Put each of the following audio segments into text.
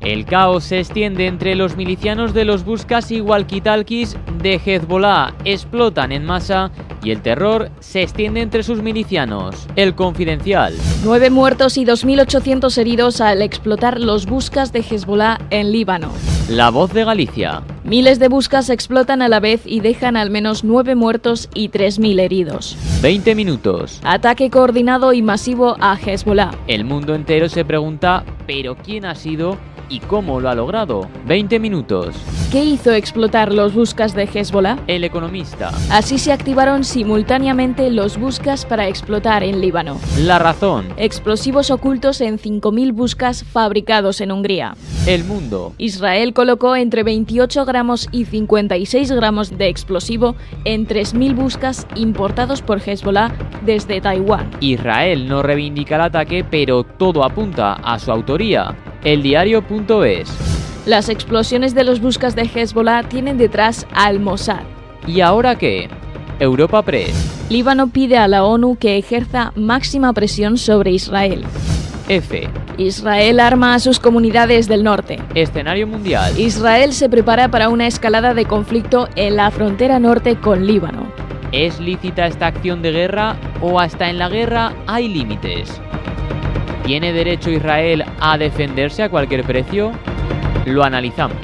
El caos se extiende entre los milicianos de los buscas y walkie-talkies de Hezbollah, explotan en masa y el terror se extiende entre sus milicianos. El Confidencial. 9 muertos y 2.800 heridos al explotar los buscas de Hezbollah en Líbano. La Voz de Galicia. Miles de buscas explotan a la vez y dejan al menos 9 muertos y 3.000 heridos. 20 minutos. Ataque coordinado y masivo a Hezbollah. El mundo entero se pregunta, ¿pero quién ha sido y cómo lo ha logrado? 20 minutos. ¿Qué hizo explotar los buscas de Hezbollah? El Economista. Así se activaron simultáneamente los buscas para explotar en Líbano. La Razón. Explosivos ocultos en 5.000 buscas fabricados en Hungría. El Mundo. Israel colocó entre 28 gramos y 56 gramos de explosivo en 3.000 buscas importados por Hezbollah desde Taiwán. Israel no reivindica el ataque, pero todo apunta a su autoría. Eldiario.es. Las explosiones de los buscas de Hezbollah tienen detrás al Mossad. ¿Y ahora qué? Europa Press. Líbano pide a la ONU que ejerza máxima presión sobre Israel. F. Israel arma a sus comunidades del norte. Escenario mundial. Israel se prepara para una escalada de conflicto en la frontera norte con Líbano. ¿Es lícita esta acción de guerra o hasta en la guerra hay límites? ¿Tiene derecho Israel a defenderse a cualquier precio? Lo analizamos.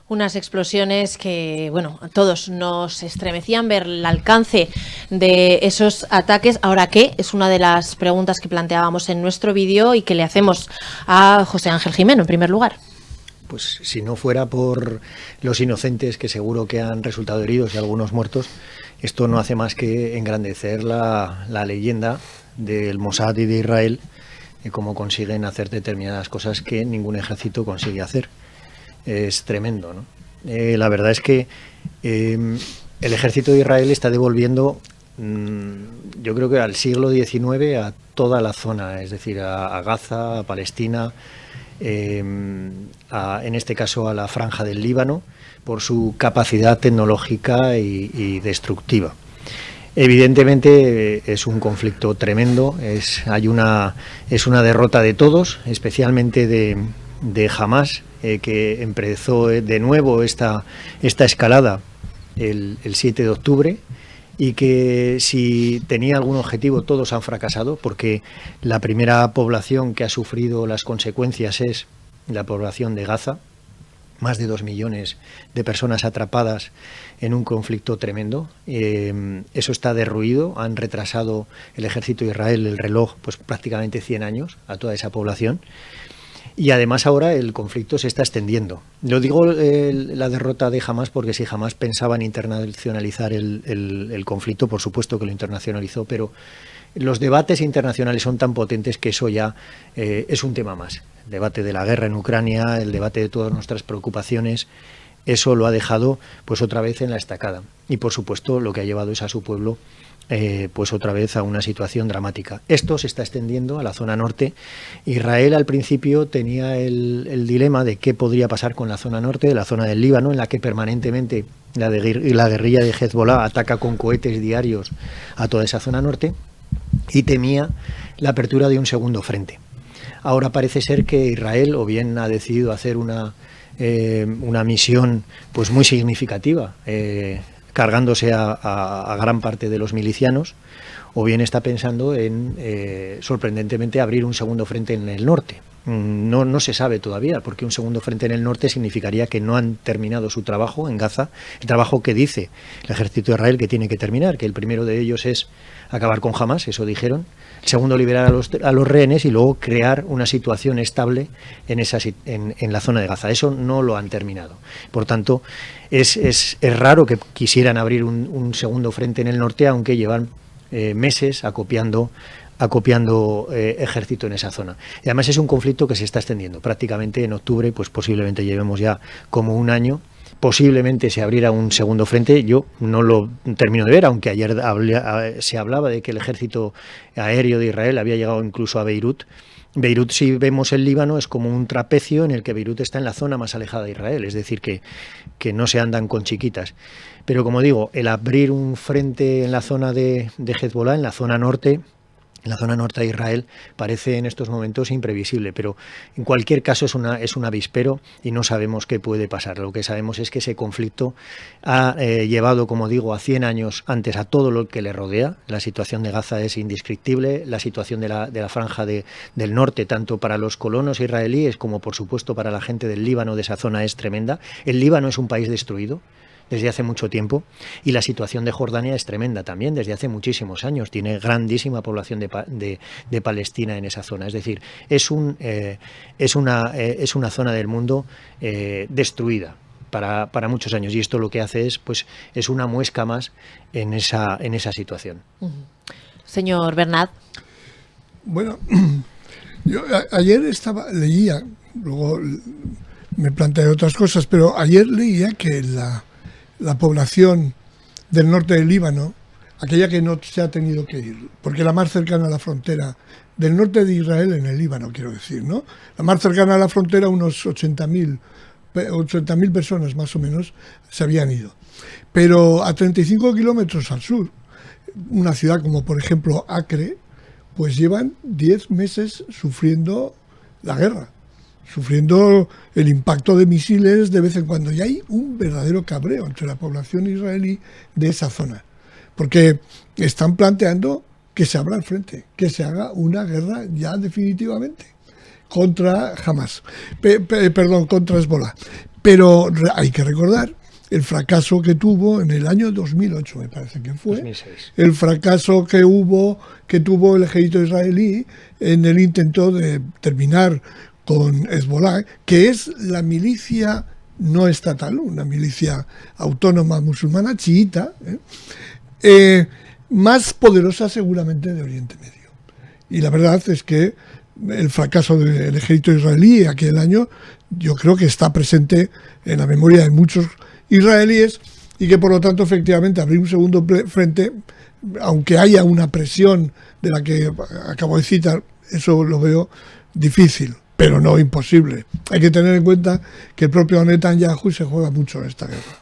Unas explosiones que, bueno, a todos nos estremecían ver el alcance de esos ataques. ¿Ahora qué? Es una de las preguntas que planteábamos en nuestro vídeo y que le hacemos a José Ángel Gimeno, en primer lugar. Pues si no fuera por los inocentes, que seguro que han resultado heridos y algunos muertos, esto no hace más que engrandecer la leyenda del Mossad y de Israel, y cómo consiguen hacer determinadas cosas que ningún ejército consigue hacer. Es tremendo, ¿no? La verdad es que el ejército de Israel está devolviendo, yo creo que al siglo XIX, a toda la zona, es decir, a Gaza, a Palestina, en este caso a la franja del Líbano, por su capacidad tecnológica y destructiva. Evidentemente es un conflicto tremendo, es una derrota de todos, especialmente de Hamás, que empezó de nuevo esta escalada el 7 de octubre, y que si tenía algún objetivo todos han fracasado, porque la primera población que ha sufrido las consecuencias es la población de Gaza. Más de 2 millones de personas atrapadas en un conflicto tremendo. Eso está derruido. Han retrasado el ejército de Israel el reloj pues prácticamente 100 años a toda esa población. Y además ahora el conflicto se está extendiendo. Lo digo la derrota de Hamás porque si Hamás pensaba en internacionalizar el conflicto, por supuesto que lo internacionalizó, pero los debates internacionales son tan potentes que eso ya es un tema más. El debate de la guerra en Ucrania, el debate de todas nuestras preocupaciones, eso lo ha dejado pues otra vez en la estacada. Y por supuesto lo que ha llevado es a su pueblo pues otra vez a una situación dramática. Esto se está extendiendo a la zona norte. Israel al principio tenía el dilema de qué podría pasar con la zona norte, de la zona del Líbano, en la que permanentemente la guerrilla de Hezbollah ataca con cohetes diarios a toda esa zona norte, y temía la apertura de un segundo frente. Ahora parece ser que Israel o bien ha decidido hacer una misión pues muy significativa, cargándose a gran parte de los milicianos, o bien está pensando en, sorprendentemente, abrir un segundo frente en el norte. No se sabe todavía, porque un segundo frente en el norte significaría que no han terminado su trabajo en Gaza, el trabajo que dice el ejército de Israel que tiene que terminar, que el primero de ellos es acabar con Hamás, eso dijeron, el segundo liberar a los rehenes y luego crear una situación estable en la zona de Gaza. Eso no lo han terminado. Por tanto, es raro que quisieran abrir un segundo frente en el norte, aunque llevan meses acopiando ejército en esa zona. Y además es un conflicto que se está extendiendo. Prácticamente en octubre, pues posiblemente llevemos ya como un año. Posiblemente se abriera un segundo frente. Yo no lo termino de ver, aunque ayer se hablaba de que el ejército aéreo de Israel había llegado incluso a Beirut. Beirut, si vemos el Líbano, es como un trapecio en el que Beirut está en la zona más alejada de Israel, es decir, que no se andan con chiquitas. Pero como digo, el abrir un frente en la zona de Hezbollah, en la zona norte, en la zona norte de Israel parece en estos momentos imprevisible, pero en cualquier caso es un avispero y no sabemos qué puede pasar. Lo que sabemos es que ese conflicto ha llevado, como digo, a 100 años antes a todo lo que le rodea. La situación de Gaza es indescriptible, la situación de la franja del norte, tanto para los colonos israelíes como por supuesto para la gente del Líbano, de esa zona, es tremenda. El Líbano es un país destruido desde hace mucho tiempo, y la situación de Jordania es tremenda también desde hace muchísimos años. Tiene grandísima población de Palestina en esa zona. Es decir, es una zona del mundo destruida para muchos años, y esto lo que hace es una muesca más en esa situación. Señor Bernat. Bueno, yo ayer leía, luego me planteé otras cosas, pero ayer leía que la población del norte del Líbano, aquella que no se ha tenido que ir, porque la más cercana a la frontera del norte de Israel, en el Líbano, quiero decir, ¿no? La más cercana a la frontera, unos 80.000 personas más o menos se habían ido. Pero a 35 kilómetros al sur, una ciudad como por ejemplo Acre, pues llevan 10 meses sufriendo la guerra, sufriendo el impacto de misiles de vez en cuando. Y hay un verdadero cabreo entre la población israelí de esa zona, porque están planteando que se abra el frente, que se haga una guerra ya definitivamente contra Hamas, contra Hezbollah. Pero hay que recordar el fracaso que tuvo en el año 2008, me parece que fue, 2006. El fracaso que tuvo el ejército israelí en el intento de terminar con Hezbollah, que es la milicia no estatal, una milicia autónoma musulmana chiita, más poderosa seguramente de Oriente Medio. Y la verdad es que el fracaso del ejército israelí aquel año, yo creo que está presente en la memoria de muchos israelíes, y que por lo tanto efectivamente abrir un segundo frente, aunque haya una presión de la que acabo de citar, eso lo veo difícil, pero no imposible. Hay que tener en cuenta que el propio Netanyahu se juega mucho en esta guerra.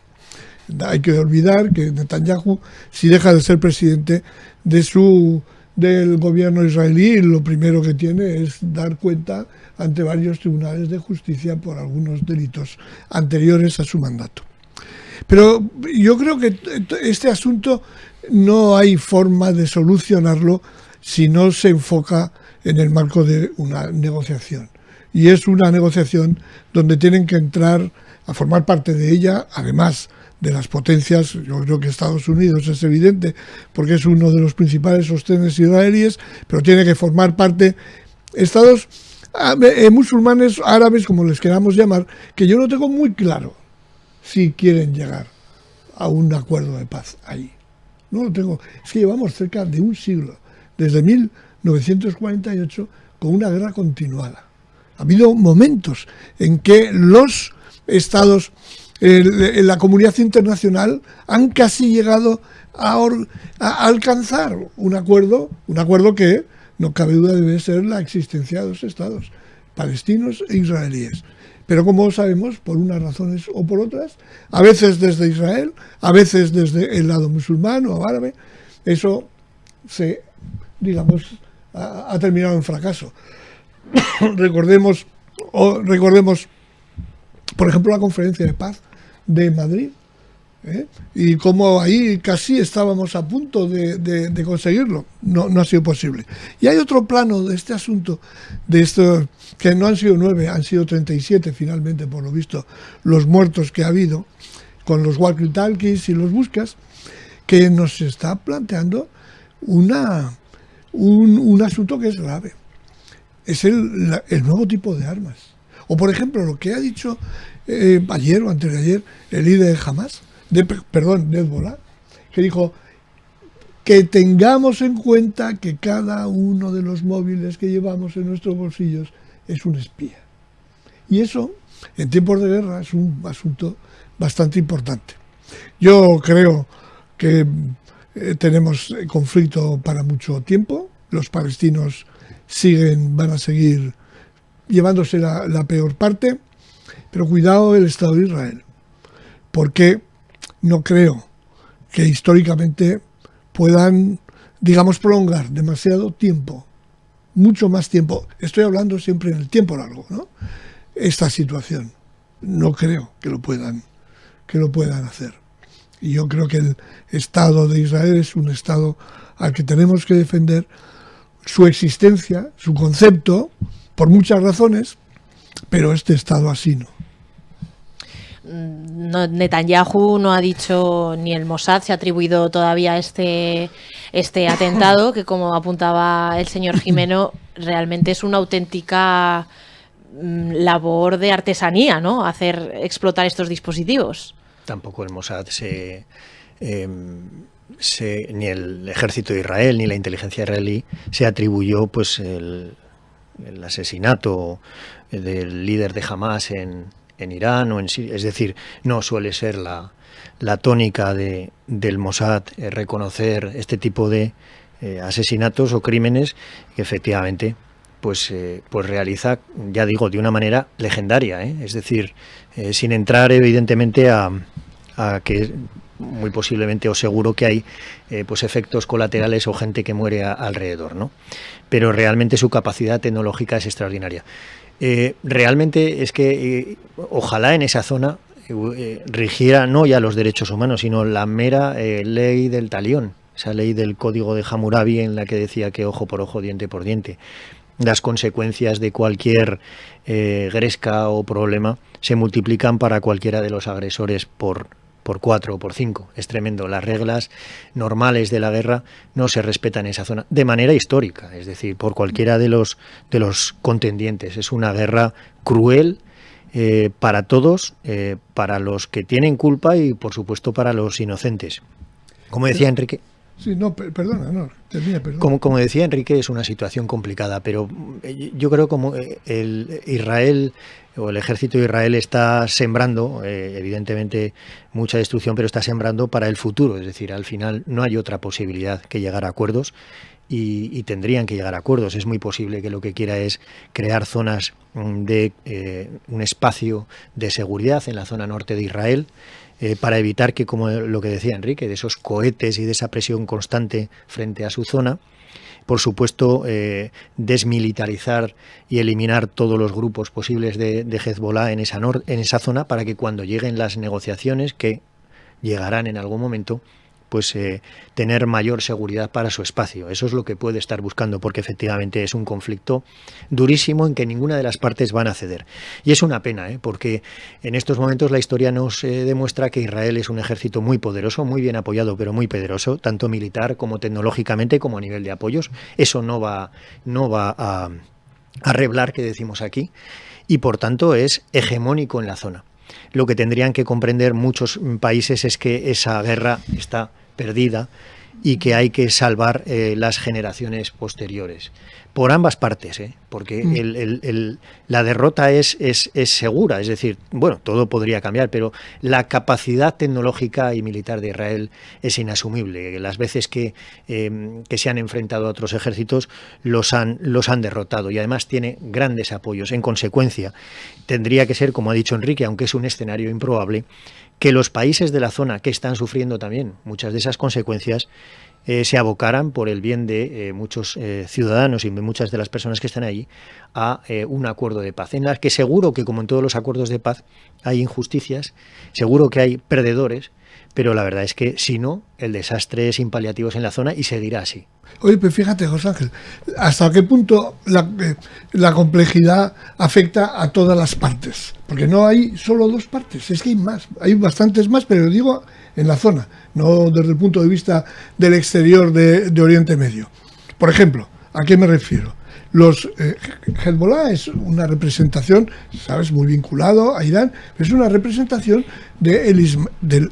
Hay que olvidar que Netanyahu, si deja de ser presidente del gobierno israelí, lo primero que tiene es dar cuenta ante varios tribunales de justicia por algunos delitos anteriores a su mandato. Pero yo creo que este asunto no hay forma de solucionarlo si no se enfoca en el marco de una negociación. Y es una negociación donde tienen que entrar a formar parte de ella, además de las potencias. Yo creo que Estados Unidos es evidente, porque es uno de los principales sostenes israelíes, pero tiene que formar parte estados musulmanes, árabes, como les queramos llamar, que yo no tengo muy claro si quieren llegar a un acuerdo de paz ahí. No lo tengo. Es que llevamos cerca de un siglo, desde 1948, con una guerra continuada. Ha habido momentos en que los estados, la comunidad internacional, han casi llegado a alcanzar un acuerdo que, no cabe duda, debe ser la existencia de dos estados, palestinos e israelíes. Pero como sabemos, por unas razones o por otras, a veces desde Israel, a veces desde el lado musulmán o árabe, eso ha terminado en fracaso. Recordemos, por ejemplo, la conferencia de paz de Madrid, y cómo ahí casi estábamos a punto de conseguirlo. No ha sido posible. Y hay otro plano de este asunto, de esto, que no han sido 9, han sido 37 finalmente, por lo visto, los muertos que ha habido con los walkie-talkies y los buscas, que nos está planteando un asunto que es grave. Es el nuevo tipo de armas. O, por ejemplo, lo que ha dicho ayer o antes de ayer el líder de Hamas, de Hezbollah, que dijo que tengamos en cuenta que cada uno de los móviles que llevamos en nuestros bolsillos es un espía. Y eso, en tiempos de guerra, es un asunto bastante importante. Yo creo que tenemos conflicto para mucho tiempo. Los palestinos van a seguir llevándose la peor parte, pero cuidado el Estado de Israel, porque no creo que históricamente puedan digamos, prolongar demasiado tiempo, mucho más tiempo, estoy hablando siempre en el tiempo largo, ¿no?, esta situación. No creo que lo puedan hacer. Y yo creo que el Estado de Israel es un Estado al que tenemos que defender su existencia, su concepto, por muchas razones, pero este Estado así no. Netanyahu no ha dicho, ni el Mossad se ha atribuido todavía este atentado, que como apuntaba el señor Jimeno, realmente es una auténtica labor de artesanía, ¿no?, hacer explotar estos dispositivos. Tampoco el Mossad ni el ejército de Israel ni la inteligencia israelí se atribuyó pues el asesinato del líder de Hamas en Irán o en Siria. Es decir, no suele ser la tónica del Mossad reconocer este tipo de asesinatos o crímenes que efectivamente pues realiza, ya digo, de una manera legendaria, es decir, sin entrar evidentemente a que muy posiblemente o seguro que hay pues efectos colaterales o gente que muere alrededor, ¿no? Pero realmente su capacidad tecnológica es extraordinaria. Realmente es que ojalá en esa zona rigiera no ya los derechos humanos, sino la mera ley del talión, esa ley del código de Hammurabi en la que decía que ojo por ojo, diente por diente. Las consecuencias de cualquier gresca o problema se multiplican para cualquiera de los agresores por 4 o por 5. Es tremendo. Las reglas normales de la guerra no se respetan en esa zona de manera histórica, es decir, por cualquiera de los contendientes. Es una guerra cruel para todos, para los que tienen culpa y, por supuesto, para los inocentes. Como decía Enrique... Sí, no, perdona, no, termina, perdona. Como decía Enrique, es una situación complicada, pero yo creo como el Israel o el ejército de Israel está sembrando, evidentemente, mucha destrucción, pero está sembrando para el futuro. Es decir, al final no hay otra posibilidad que llegar a acuerdos y tendrían que llegar a acuerdos. Es muy posible que lo que quiera es crear zonas de un espacio de seguridad en la zona norte de Israel, para evitar que, como lo que decía Enrique, de esos cohetes y de esa presión constante frente a su zona, por supuesto, desmilitarizar y eliminar todos los grupos posibles de Hezbollah en esa zona, para que cuando lleguen las negociaciones, que llegarán en algún momento, pues tener mayor seguridad para su espacio. Eso es lo que puede estar buscando, porque efectivamente es un conflicto durísimo en que ninguna de las partes van a ceder. Y es una pena, porque en estos momentos la historia nos demuestra que Israel es un ejército muy poderoso, muy bien apoyado, pero muy poderoso, tanto militar como tecnológicamente, como a nivel de apoyos. Eso no va a reblar, que decimos aquí, y por tanto es hegemónico en la zona. Lo que tendrían que comprender muchos países es que esa guerra está perdida y que hay que salvar las generaciones posteriores. Por ambas partes, porque la derrota es segura, es decir, bueno, todo podría cambiar, pero la capacidad tecnológica y militar de Israel es inasumible. Las veces que se han enfrentado a otros ejércitos los han derrotado, y además tiene grandes apoyos. En consecuencia, tendría que ser, como ha dicho Enrique, aunque es un escenario improbable, que los países de la zona, que están sufriendo también muchas de esas consecuencias, se abocaran, por el bien de muchos ciudadanos y de muchas de las personas que están allí, a un acuerdo de paz, en la que seguro que, como en todos los acuerdos de paz, hay injusticias, seguro que hay perdedores, pero la verdad es que si no, el desastre es sin paliativos en la zona y seguirá así. Oye, pues fíjate, José Ángel, ¿hasta qué punto la complejidad afecta a todas las partes? Porque no hay solo dos partes, es que hay más, hay bastantes más, pero digo en la zona, no desde el punto de vista del exterior de Oriente Medio. Por ejemplo, ¿a qué me refiero? Hezbollah es una representación, ¿sabes?, muy vinculado a Irán, pero es una representación del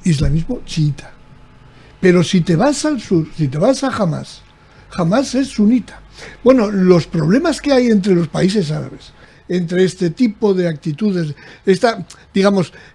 islamismo chiita. Pero si te vas al sur, si te vas a Hamas es sunita. Bueno, los problemas que hay entre los países árabes, entre este tipo de actitudes,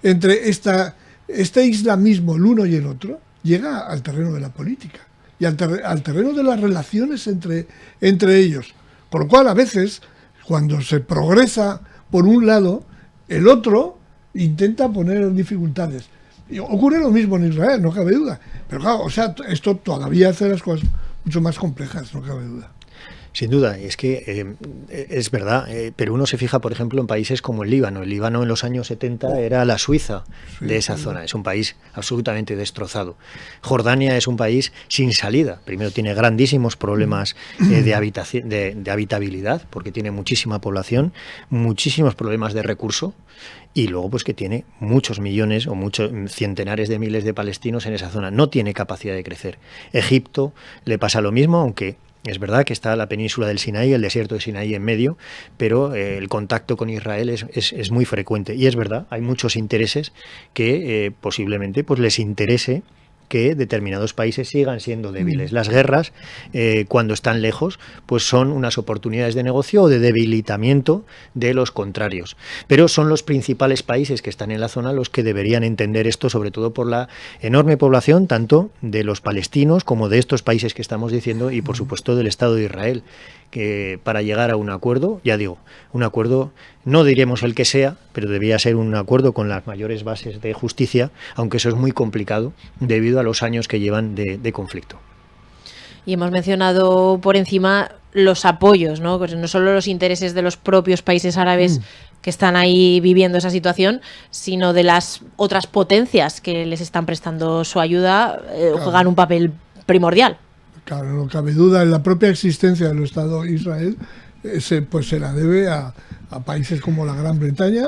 entre este islamismo, el uno y el otro, llega al terreno de la política y al terreno de las relaciones entre ellos. Por lo cual, a veces, cuando se progresa por un lado, el otro intenta poner dificultades. Y ocurre lo mismo en Israel, no cabe duda. Pero claro, esto todavía hace las cosas mucho más complejas, no cabe duda. Sin duda, es que es verdad, pero uno se fija, por ejemplo, en países como el Líbano. El Líbano en los años 70 era la Suiza de esa zona, es un país absolutamente destrozado. Jordania es un país sin salida. Primero tiene grandísimos problemas de habitabilidad, porque tiene muchísima población, muchísimos problemas de recurso, y luego pues que tiene muchos millones o muchos centenares de miles de palestinos en esa zona. No tiene capacidad de crecer. Egipto le pasa lo mismo, aunque es verdad que está la península del Sinaí, el desierto de Sinaí en medio, pero el contacto con Israel es muy frecuente. Y es verdad, hay muchos intereses que posiblemente pues les interese que determinados países sigan siendo débiles. Las guerras, cuando están lejos, pues son unas oportunidades de negocio o de debilitamiento de los contrarios. Pero son los principales países que están en la zona los que deberían entender esto, sobre todo por la enorme población, tanto de los palestinos como de estos países que estamos diciendo y, por supuesto, del Estado de Israel, que para llegar a un acuerdo, ya digo, un acuerdo, no diremos el que sea, pero debía ser un acuerdo con las mayores bases de justicia, aunque eso es muy complicado debido a los años que llevan de conflicto. Y hemos mencionado por encima los apoyos, ¿no? Pues no solo los intereses de los propios países árabes que están ahí viviendo esa situación, sino de las otras potencias que les están prestando su ayuda, juegan un papel primordial. Claro, no cabe duda, en la propia existencia del Estado de Israel pues se la debe a países como la Gran Bretaña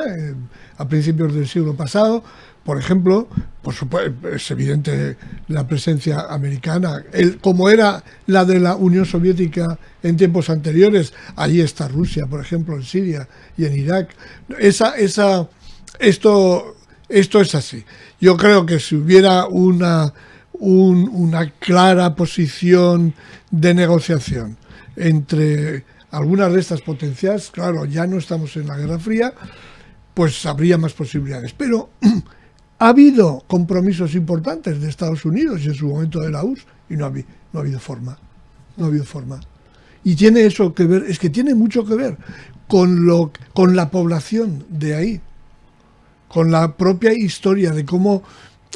a principios del siglo pasado. Por ejemplo, por supuesto, es evidente la presencia americana, como era la de la Unión Soviética en tiempos anteriores. Allí está Rusia, por ejemplo, en Siria y en Irak. Esto es así. Yo creo que si hubiera una clara posición de negociación entre algunas de estas potencias, claro, ya no estamos en la Guerra Fría, pues habría más posibilidades. Pero ha habido compromisos importantes de Estados Unidos y en su momento de la URSS y no ha habido forma. No ha habido forma. Y tiene eso que ver, es que tiene mucho que ver con la población de ahí, con la propia historia de cómo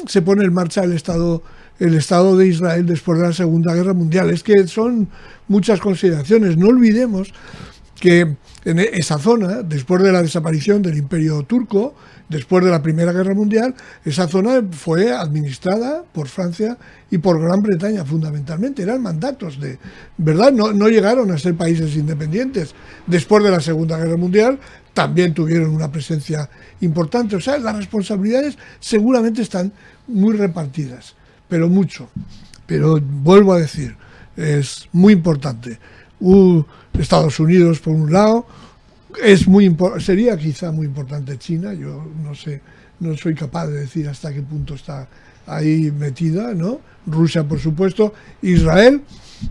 se pone en marcha el Estado de Israel después de la Segunda Guerra Mundial. Es que son muchas consideraciones. No olvidemos que en esa zona, después de la desaparición del Imperio Turco, después de la Primera Guerra Mundial, esa zona fue administrada por Francia y por Gran Bretaña fundamentalmente. Eran mandatos de, ¿verdad? No llegaron a ser países independientes. Después de la Segunda Guerra Mundial también tuvieron una presencia importante. O sea, las responsabilidades seguramente están muy repartidas, pero mucho. Pero vuelvo a decir, es muy importante. Estados Unidos, por un lado, sería quizá muy importante China. Yo no sé, no soy capaz de decir hasta qué punto está ahí metida, ¿no? Rusia, por supuesto, Israel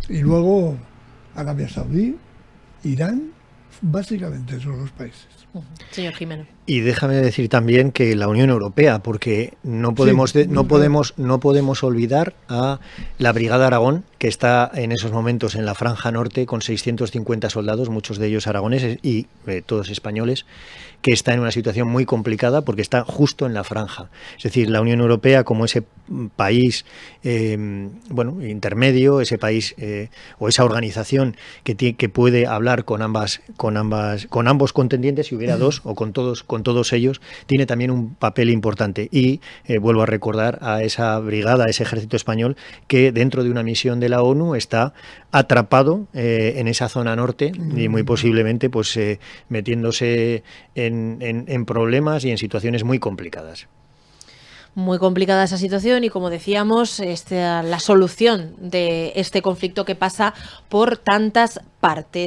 y luego Arabia Saudí, Irán, básicamente son los países. Señor Jimeno. Y déjame decir también que la Unión Europea, porque no podemos olvidar a la Brigada Aragón, que está en esos momentos en la Franja Norte con 650 soldados, muchos de ellos aragoneses y todos españoles, que está en una situación muy complicada porque está justo en la franja. Es decir, la Unión Europea como ese país intermedio, ese país o esa organización que puede hablar con ambos contendientes, si hubiera dos o con todos ellos, tiene también un papel importante. Y vuelvo a recordar a esa brigada, a ese ejército español que dentro de una misión de la ONU está atrapado en esa zona norte y muy posiblemente pues metiéndose en problemas y en situaciones muy complicadas. Muy complicada esa situación y, como decíamos, la solución de este conflicto que pasa por tantas partes.